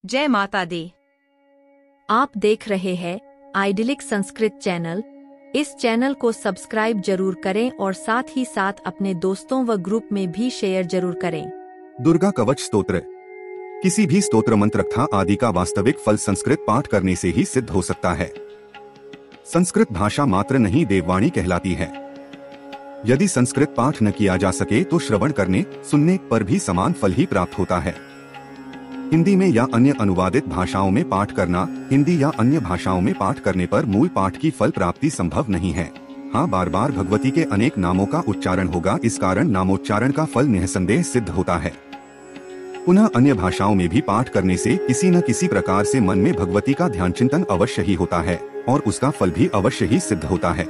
जय माता दी। आप देख रहे हैं आइडिलिक संस्कृत चैनल। इस चैनल को सब्सक्राइब जरूर करें और साथ ही साथ अपने दोस्तों व ग्रुप में भी शेयर जरूर करें। दुर्गा कवच स्तोत्र। किसी भी स्तोत्र मंत्र कथा आदि का वास्तविक फल संस्कृत पाठ करने से ही सिद्ध हो सकता है। संस्कृत भाषा मात्र नहीं देववाणी कहलाती है। यदि संस्कृत पाठ न किया जा सके तो श्रवण करने सुनने पर भी समान फल ही प्राप्त होता है। हिंदी में या अन्य अनुवादित भाषाओं में पाठ करना, हिंदी या अन्य भाषाओं में पाठ करने पर मूल पाठ की फल प्राप्ति संभव नहीं है। हाँ, बार बार भगवती के अनेक नामों का उच्चारण होगा, इस कारण नामोच्चारण का फल निःसंदेह सिद्ध होता है। पुनः अन्य भाषाओं में भी पाठ करने से किसी न किसी प्रकार से मन में भगवती का ध्यान चिंतन अवश्य ही होता है और उसका फल भी अवश्य ही सिद्ध होता है।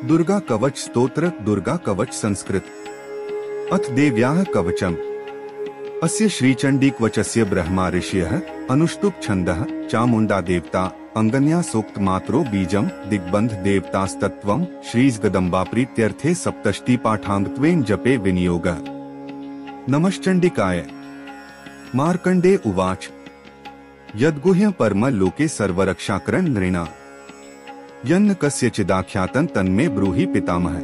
दुर्गा कवच स्तोत्र। दुर्गा कवच संस्कृत। अथ देव्याः कवचम्। अस्य श्रीचंडी कवचस्य ब्रह्मा ऋषयः अनुष्टुप छन्दः चामुंडा देवता अंगन्या सूक्त मात्रो बीजम दिग्बंध देवतास्तत्वं श्रीजगदम्बा प्रीत्यर्थे सप्तष्टि पाठांगत्वेन जपे विनियोगः। नमश्चंडिकाय। मार्कंडे उवाच यद्गुह्य परम लोके सर्वरक्षाकरण नृणा यन्न कस्यचिदाख्यातं तन्मे ब्रूहि पितामह।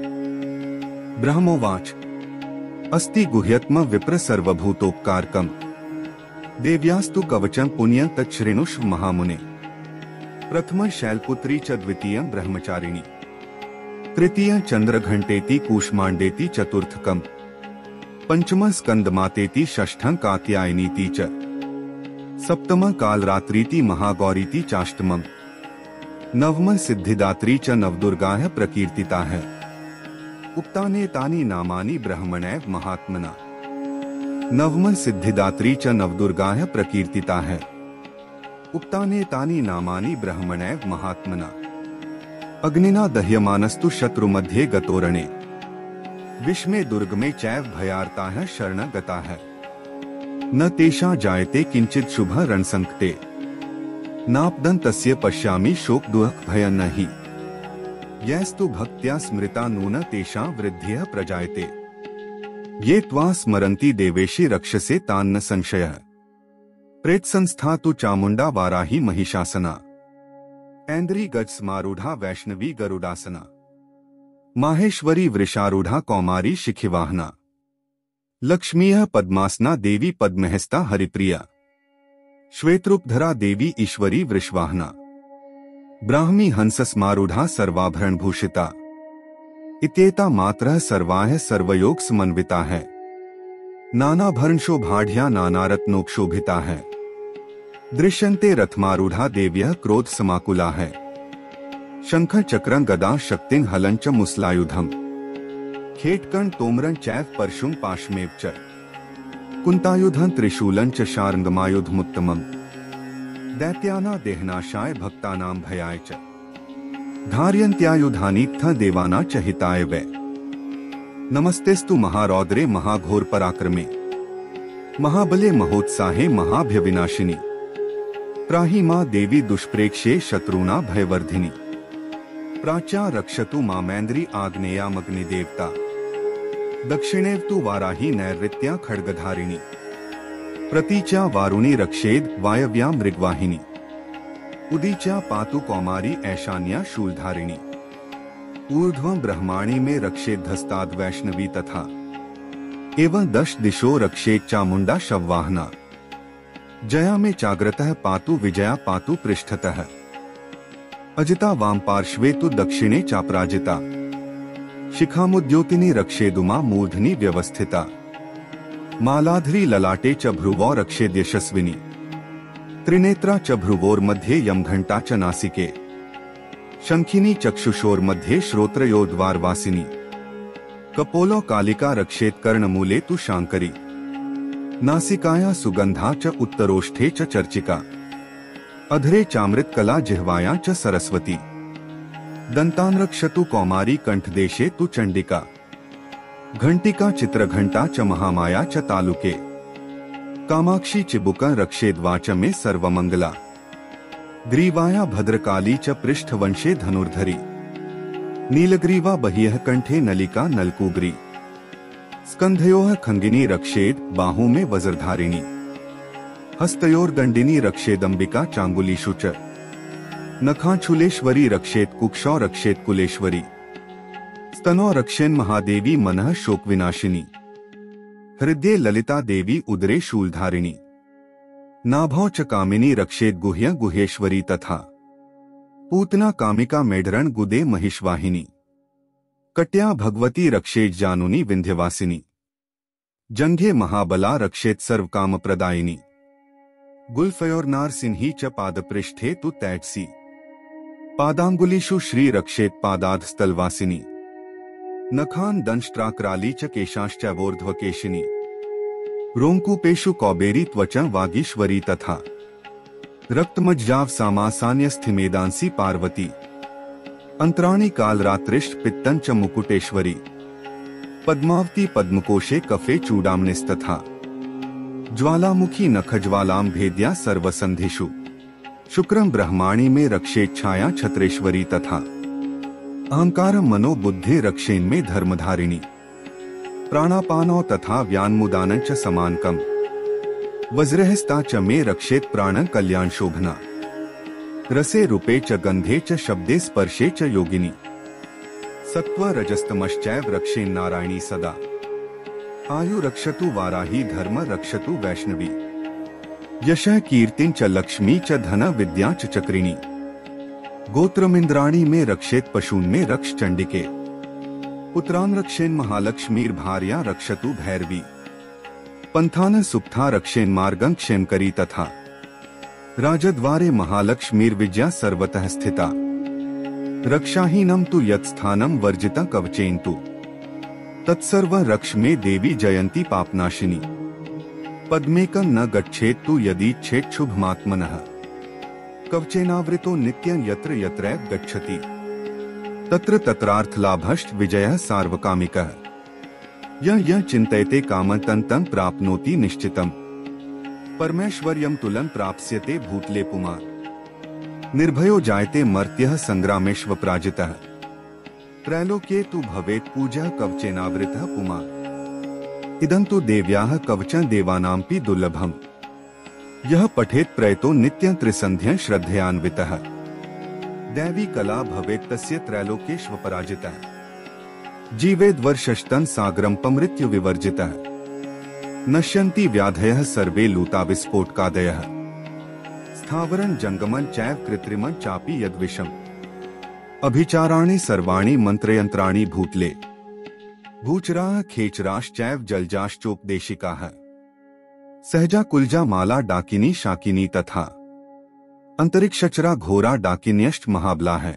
ब्रह्मोवाच अस्ति गुह्यत्म विप्र सर्वभूतोपकारकम् देव्यास्तु कवचं पुण्यं तच्छृणुष्व महामुने। प्रथम शैलपुत्री च द्वितीयं ब्रह्मचारिणी तृतीयं चंद्रघंटेति कूष्मांडेति चतुर्थकम् पंचमं स्कंदमातेति षष्ठं कात्यायनीति च सप्तमं कालरात्रीति महागौरीति चाष्टमम् नवमं सिद्धिदात्री च नवदुर्गाः प्रकीर्तिताः। उक्तानेतानि नामानि ब्रह्मणैव महात्मना। नवमं सिद्धिदात्री च नवदुर्गाः प्रकीर्तिताः। उक्तानेतानि नामानि ब्रह्मणैव महात्मना। अग्निना दह्यमानस्तु शत्रुमध्ये गतोरणे विष्मे दुर्गमे चैव भयार्ताः शरण गताः। न तेषा जायते किंचित् शुभ रणसंकटे नापदं तस्य पश्यामि शोक दुःख भयं न हि। यस्तु भक्त्या स्मृता नून तेषां वृद्धिः प्रजायते। ये त्वां स्मरन्ति देवेशि रक्षसे तान्न संशयः। प्रेतसंस्था तु चामुंडा वाराही महिषासना ऐन्द्री गजस्मारूढ़ा वैष्णवी गरुडासना माहेश्वरी वृषारूढ़ा कौमारी शिखिवाहना लक्ष्मीः पद्मासना देवी पद्महस्ता हरिप्रिया श्वेतरूपधरा देवी ईश्वरी वृषवाहना ब्राह्मी हंसस्मारूढ़ा सर्वाभरण भूषिता इत्येता मात्रः सर्वाः सर्वयोग समन्विता है। नानाभरण शोभाढ्या नानारत्नोक्षोभिता है। दृश्यन्ते रथमारूढ़ा देव्यः क्रोध समाकुला है। शंख चक्रं गदा शक्तिं हलं च मुसलायुधम् खेटकं तोमरं चैव परशुं पाशमेव च कुंतायुधं त्रिशूलं च शार्ङ्गमायुधमुत्तमम् दैत्याना देहनाशाय भक्तानां भयाय च धार्यन्त्यायुधानीत्थ देवाना च हिताय वै। नमस्तेस्तु महारौद्रे महाघोर पराक्रमे महाबले महोत्साहे महाभयविनाशिनी त्राहि मां देवी दुष्प्रेक्षे शत्रुना भयवर्धिनी प्राच्या रक्षतु मामेन्द्री आग्नेयामग्निदेवता दक्षिणेव तु वाराही नैऋत्या खड्गधारिणी प्रतीच्या वारुणी रक्षेद वायव्या मृगवाहिनी उदीच्या पातु कौमारी ऐशान्या शूलधारिणी ऊर्ध्वं ब्रह्माणी में रक्षेद्धस्ताद वैष्णवी तथा एवं दश दिशो रक्षेद चामुंडा शववाहना जया में चाग्रतः पातु विजया पातु पृष्ठतः अजिता वाम पार्श्वे तु दक्षिणे चापराजिता शिखामुद्योतिनी रक्षेदुमा मूर्धनि व्यवस्थिता मालाधरी ललाटे च भ्रुवो रक्षेद यशस्विनी त्रिनेत्रा च भ्रुवोर्मध्ये यमघंटा च नासिके शंखिनी चक्षुषोर्मध्ये श्रोत्रयोद्वारवासिनी कपोलो कालिका रक्षेत कर्णमूले तु शांकरी नासिकाया सुगंधा च उत्तरोष्ठे च चर्चिका अधरे चामृतकला जिह्वाया च सरस्वती दंतान रक्षतु कौमारी कंठदेशे तु चंडिका घंटिका चित्रघंटा च महामाया च तालुके कामाक्षी चिबुका रक्षेद्वाच में सर्वमंगला ग्रीवाया भद्रकाली च पृष्ठवंशे धनुर्धरी नीलग्रीवा बह्यः कंठे नलिका नलकूग्री स्कंधयोः खंगिनी रक्षेद बाहों में वज्रधारिणी हस्तयोर्दंडिनी रक्षेदंबिका चांगुलीषु च नखांचूलेश्वरी रक्षेत कुक्षौ रक्षेत कुलेश्वरी स्तनो रक्षेन महादेवी मनः शोक विनाशिनी हृदये ललिता देवी उदरे शूलधारिणी नाभौ च कामिनी रक्षेत गुह्य गुहेश्वरी तथा पूतना कामिका मेढरण गुदे महिषवाहिनी कट्या भगवती रक्षेत जानुनी विंध्यवासिनी जंघे महाबला रक्षेत सर्व काम प्रदायिनी गुल्फयोर्नार सिंही च पादपृष्ठे तु तैटसी पादांगुलीषु श्री रक्षेत पादाधस्थलवासिनी नखान दंष्ट्राक्राली च केशाश्चैवोर्ध्वकेशिनी रोंकूपेषु कौबेरी त्वचा वागीश्वरी तथा रक्तमज्जाव सामासान्यस्थिमेदांसी पार्वती अंतराणी कालरात्रिष्ट पित्तन च मुकुटेश्वरी पद्मावती पद्मकोशे कफे चूडामनिस्तथा ज्वालामुखी नखज्वालाम भेद्या सर्वसंधिषु शुक्रम ब्रह्माणी में रक्षेत छाया छत्रेश्वरी तथा अहंकारम मनोबुद्धि रक्षेन में धर्मधारिणी प्राणापानौ तथा व्यान्मुदानं च समानकम वज्रहस्ता च मे रक्षेत प्राण कल्याण शोभना रसे रूपे च गंधे च शब्दे स्पर्शे च योगिनी सत्व रजस्तमश्चैव रक्षेन नारायणी सदा आयु रक्षतु वाराही धर्म रक्षतु वैष्णवी यशः कीर्तिं च लक्ष्मी च धन विद्या च चक्रिणी गोत्रमिंद्राणी में रक्षेत पशून में रक्ष चंडिके पुत्रान रक्षेन महालक्ष्मीर भार्या रक्षतु भैरवी पंथान सुप्था रक्षेन मार्गं क्षेमकरी तथा राजद्वारे महालक्ष्मीर विद्या सर्वतः स्थिता रक्षाहीनं तु यत्स्थानं वर्जिता कवचेन तु तत्सर्व रक्ष में देवी जयंती पापनाशिनी पद्मेकं न गच्छेत तु यदीच्छेत् शुभमात्मनः कवचेनावृतो नित्यं यत्र यत्रैव गच्छति तत्र तत्रार्थलाभश्च विजयः सार्वकामिकः यः चिन्तयते कामं तं प्राप्नोति निश्चितम् परमेश्वर्यं तुलं प्राप्स्यते भूतले पुमान् निर्भयो जायते मर्त्यः संग्रामेष्वपराजितः त्रैलोक्ये तु भवेत् पूजः कवचेनावृतः पुमान् इदं तु देव्याः कवचं देवानामपि दुर्लभम् यः पठेत् प्रयतो नित्यं त्रिसन्ध्यं श्रद्धयान्वितः दैवी कला भवेत् तस्य त्रैलोक्येष्वपराजितः जीवेद्वर्षस्तन सागरं पमृत्यु विवर्जितः नश्यन्ति व्याधयः सर्वे लूता विस्फोटकादयः स्थावरं जंगमं चैव कृत्रिमं चापि यद्विषम् अभिचाराणि सर्वाणि मंत्रयंत्राणि भूतले भूचराः खेचराश्चैव जलजाश्चोपदेशिकाः सहजा कुलजा माला डाकिनी शाकिनी तथा अंतरिक्षचरा घोरा डाकिन्यश्च महाबला है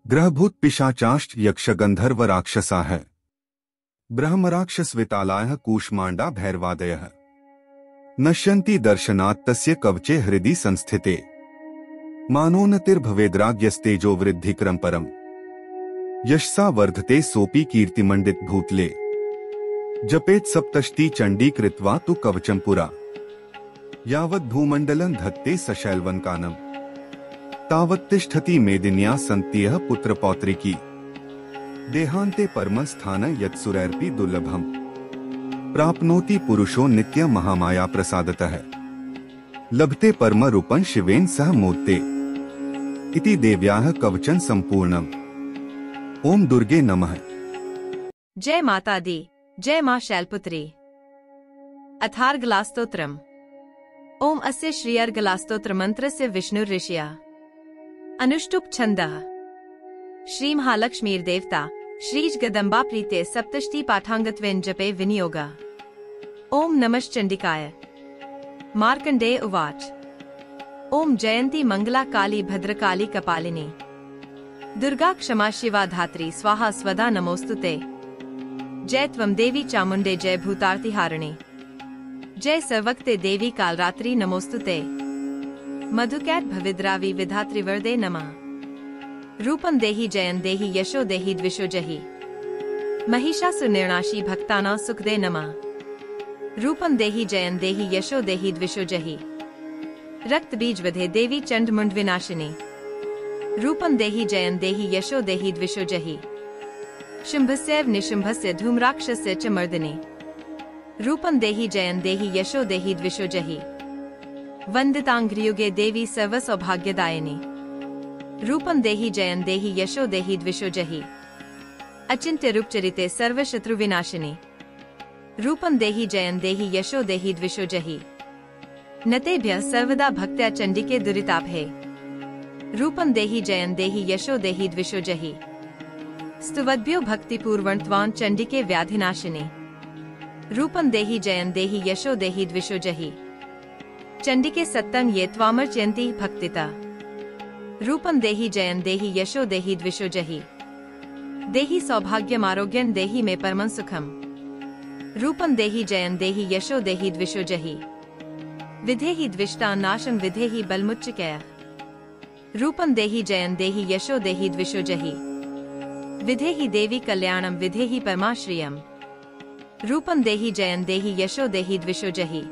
ग्रहभूत पिशाचाश्च यक्ष गंधर्व राक्षसा है ब्रह्मराक्षस वितालायः कूष्मांडा भैरवादयः नश्यन्ति दर्शनात् तस्य कवचे हृदि संस्थिते मानोन्नतिर्भवेद्राज्यस्तेजो वृद्धिक्रम परम यशसा वर्धते सोपि कीर्तिमंडित भूतले जपेत सप्तष्टि चंडी कृत्वा तु कवचं पुरा यावत् भूमंडलं धत्ते सशैलवनकानम् तावत्तिष्ठति मेदिन्या सन्त्यः पुत्रपौत्रिकी देहान्ते परमं स्थानं यत्सुरैरपि दुर्लभम् प्राप्नोति पुरुषो नित्यं महामाया प्रसादतः लभते परम रूपं शिवेन सह मोदते इति देव्याः कवचं संपूर्णम्। ओम दुर्गे नमः। जय माता दी, जय मां शैलपुत्री। अथार्गलास्तोत्रम्। ओम अस्य श्रीर्गलास्तोत्रमन्त्रस्य विष्णुर्ऋषिया अनुष्टुप् छन्दः। श्री महालक्ष्मीर्देवता श्रीजगदम्बा प्रीते सप्तष्टि पाठांगत्वेन जपे विनियोगा। ओम नमश्चंडिकाय। मार्कंडेय उवाच। ओम जयंती मंगला काली भद्रकाली कपालिनी दुर्गा क्षमा शिवा धात्री स्वाहा स्वदा नमोस्तुते। जय त्वं देवी चामुंडे जय भूतार्तिहारिणी जय सर्वक्ते देवी कालरात्रि नमोस्तुते। मधुकैट भविद्रावी विधात्रिवरदे नमः। रूपं देहि जयं देहि यशो देहि द्विषो जहि महिषासुरनिर्णाशी भक्तानां सुखदे नमः। रूपं देहि जयं देहि यशो देहि द्विषो जहि रक्त बीज वधे देवी चंड मुंड विनाशिनी। रूपं देहि जयं देहि यशो देहि द्विषो जहि शुंभस्यैव निशुंभस्य धूम्राक्षस्य च मर्दिनी। रूपं देहि जयं देहि यशो देहि द्विषो जहि वंदितांघ्रियुगे देवी सर्व सौभाग्यदायिनी। रूपम देहि जयं देहि यशो देहि द्विषो जहि। अचिंत्य रूपचरिते सर्व शत्रु विनाशिनी। रूपम देहि जयं देहि यशो देहि द्विषो जहि। नतेभ्यः सर्वदा भक्त्या चंडिके दुरितापहे। रूपम देहि जयं देहि यशो देहि द्विषो जहि। स्तुवद्भ्यो भक्तिपूर्वं त्वां चंडिके व्याधिनाशिनी। रूपम देहि जयं देहि यशो देहि द्विषो जहि। चंडिके सत्तं ये त्वामर्चयन्ति भक्तिता। रूपम देहि जयं देहि यशो देहि द्विषो जहि। देहि सौभाग्यमारोग्यं देहि मे परमं सुखम्। रूपम देहि जयं देहि यशो देहि द्विषो जहि। विधेहि द्विष्टा नाशं विधेहि बलमुच्चकय। रूपम देहि जयं देहि यशो देहि द्विषो जहि। विधेहि देवी कल्याणं विधेहि परमाश्रियम्। रूपम देहि जयं देहि यशो देहि द्विषो जहि।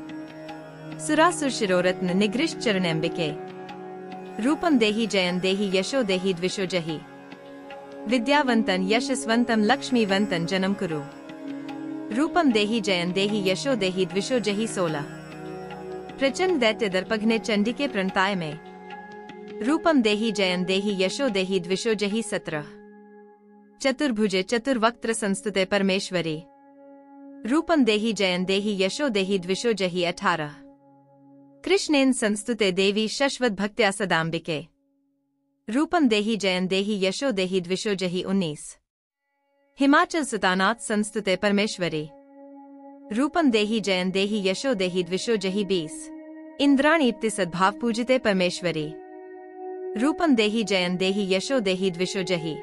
सुरासुर शिरोरत्न निगृष्ट चरणेम्बिके। रूपम देहि जयं देहि यशो देहि द्विषो जहि। विद्यावंतं यशस्वंतं लक्ष्मीवंतं जन्म कुरु। रूपम देहि जयं देहि यशो देहि द्विषो जहि 16। प्रचंड दैत्य दर्पघ्ने चंडिके प्रणताय में। रूपम देहि जयं देहि यशो देहि द्विषो जहि 17। चतुर्भुजे चतुर्वक्त्र संस्तुते परमेश्वरी। रूपम देहि जयं देहि यशो देहि द्विषो जहि 18। कृष्णेन संस्तुते देवी शश्वत भक्त्या सदाम्बिके। रूपम देहि जयं देहि यशो देहि द्विषो जहि 19। हिमाचल सुतानाथ संस्तुते परमेश्वरी। रूपम देहि जयं देहि यशो देहि द्विषो जहि 20। इंद्राणीप्ति सद्भाव पूजिते परमेश्वरी। रूपम देहि जयं देहि यशो देहि द्विषो जहि।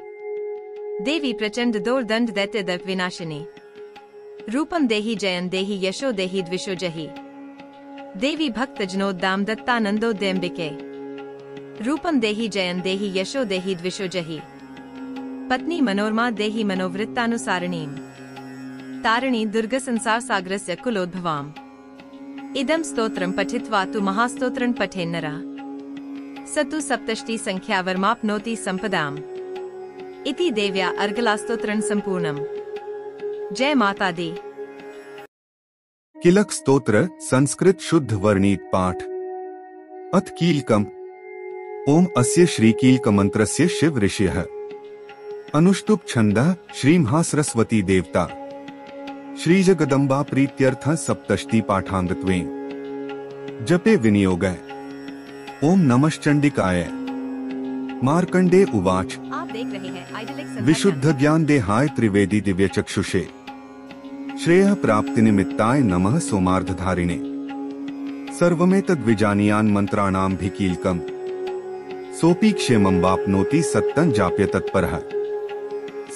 देवी प्रचंड दोर्दंड दैत्य दर्प विनाशिनी। रूपम देहि जयं देहि यशो देहि द्विषो जहि। देवी भक्त जनोद्दाम दत्तानंदोद्यंबिके। रूपम देहि जयं देहि यशो देहि द्विषो जहि। पत्नी मनोरमा देहि मनोवृत्तानुसारिणीम्। तारिणी दुर्ग संसार सागरस्य कुलोद्भवाम्। इदं स्तोत्रं पठित्वा तु महास्तोत्रं पठेन्नरः स तु सप्तष्टि संख्यावर्माप्नोति संपदाम्। इति देव्या अर्गलास्तोत्रं संपूर्णम्। जय माता दी। किलक स्तोत्र संस्कृत शुद्ध वर्णित पाठ। अथ कीलकम्। ओम अस्य श्रीकीलक मंत्रस्य शिव ऋषयः। अनुष्टुप् छन्दः श्री महासरस्वती देवता। श्री जगदम्बा प्रीत्यर्थः सप्तष्टि पाठाङ्गत्वेन। जपे विनियोगः। ओम नमश्चण्डिकाय। मार्कंडे उवाच। आप देख रहे हैं विशुद्ध ज्ञान देहाय त्रिवेदी दिव्य चक्षुषे। श्रेयः प्राप्ति निमित्ताय नमः सोमार्धधारिणे। सर्वमेतद्विजानीयान् मंत्राणां भिकीलकम्। सोऽपि क्षेमं वाप्नोति सत्तं जाप्य तत्परः।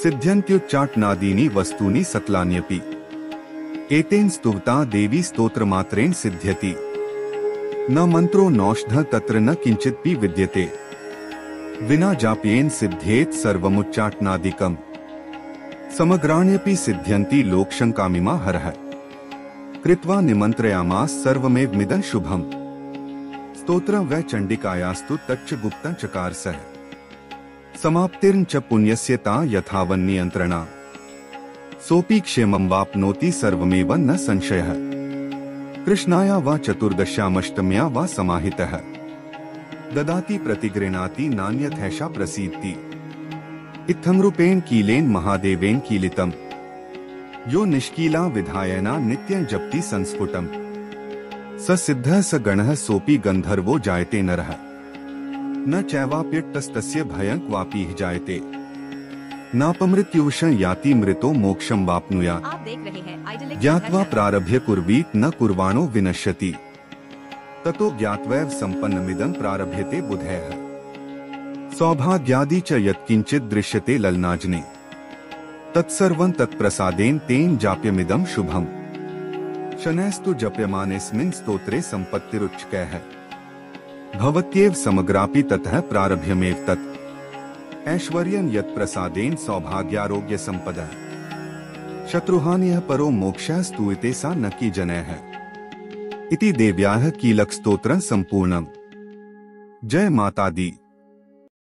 सिद्ध्यन्त्युच्चाटनादीनि वस्तूनि सकलान्यपि। एतेन स्तुवता देवी स्तोत्रमात्रेण सिद्ध्यति। न मंत्रो नौषधः तत्र न किंचिदपि विद्यते। विना जाप्येन सिद्ध्येत सर्वमुच्चाटनादिकम्। समग्राण्यपि सिद्ध्यन्ति लोकशङ्कामिमा हरः। कृत्वा निमन्त्रयामास सर्वमेवमिदं शुभम्। स्तोत्रं वै चण्डिकायास्तु तच्च गुप्तं चकार सः। समाप्तिर्न च पुण्यस्य ता यथावन्नियन्त्रणा। सोऽपि क्षेमं वाप्नोति सर्वमेव न संशयः। कृष्णाया वा चतुर्दश्यामष्टम्या वा समाहितः। ददाति प्रतिगृह्णाति नान्यथैषा प्रसीदति। इत्थं रूपेण कीलेन महादेवेन कीलितम्। यो निष्कीला विधायना नित्यं जप्ति संस्फुटम्। स सिद्धः स गणः सोऽपि गन्धर्वो जायते नरः। न चैवाप्यट्टस्तस्य भयं क्वापि जायते। नापमृत्युवशं याति मृतो मोक्षं वाप्नुयात्। आप देख रहे हैं ज्ञात्वा प्रारभ्य कुर्वीत न कुर्वाणो विनश्यति। ततो ज्ञात्वैव सम्पन्नमिदं प्रारभ्यते बुधैः। सौभाग्यादि च यत्किंचित् दृश्यते ललनाजने। तत्सर्वं तत्प्रसादेन तेन जाप्यमिदं शुभम्। शनैस्तु जप्यमानेऽस्मिन् स्तोत्रे सम्पत्तिरुच्चकैः। भवत्येव समग्रापि ततः प्रारभ्यमेव तत्। ऐश्वर्यं यत्प्रसादेन सौभाग्यारोग्य संपदः। शत्रुहान्यः परो मोक्षः स्तूयते सा न की जनैः। इति देव्याः कीलक स्तोत्रं संपूर्णम्। जय माता दी।